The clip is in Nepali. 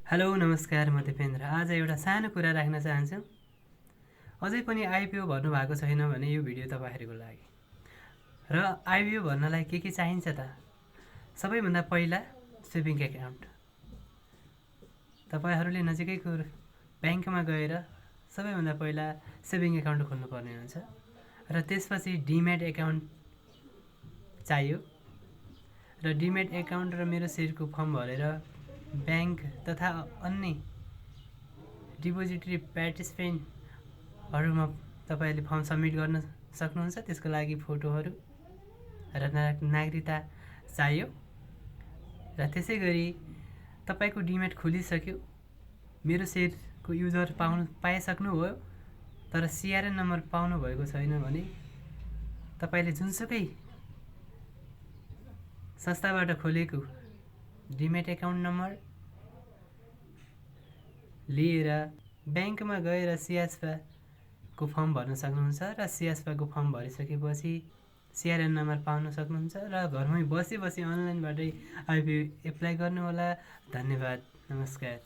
हेलो नमस्कार, म दिपेन्द्र। आज एउटा सानो कुरा राख्न चाहन्छु। अझै पनि आइपिओ भर्नुभएको छैन भने यो भिडियो तपाईँहरूको लागि। र आइपिओ भर्नलाई के चाहिन्छ त? सबैभन्दा पहिला सेभिङ एकाउन्ट। तपाईँहरूले नजिकैको ब्याङ्कमा गएर सबैभन्दा पहिला सेभिङ एकाउन्ट खोल्नुपर्ने हुन्छ र त्यसपछि डिम्याट एकाउन्ट चाहियो। र डिम्याट एकाउन्ट र मेरो सेयरको फर्म भरेर ब्याङ्क तथा अन्य डिपोजिटरी पार्टिसिपेन्टहरूमा तपाईँले फर्म सब्मिट गर्न सक्नुहुन्छ। त्यसको लागि फोटोहरू र नागरिकता चाहियो। र त्यसै गरी तपाईँको डिम्याट खुलिसक्यो, मेरो सेयरको युजर पाइसक्नुभयो, तर सिआरएन नम्बर पाउनु भएको छैन भने तपाईँले जुनसुकै संस्थाबाट खोलेको डिम्याट एकाउन्ट नम्बर लिएर ब्याङ्कमा गएर सिएसपाको फर्म भर्न सक्नुहुन्छ र सिएसपाको फर्म भरिसकेपछि सिआरएन नम्बर पाउन सक्नुहुन्छ र घरमै बसी अनलाइनबाटै आइपिओ एप्लाई गर्नुहोला। धन्यवाद, नमस्कार।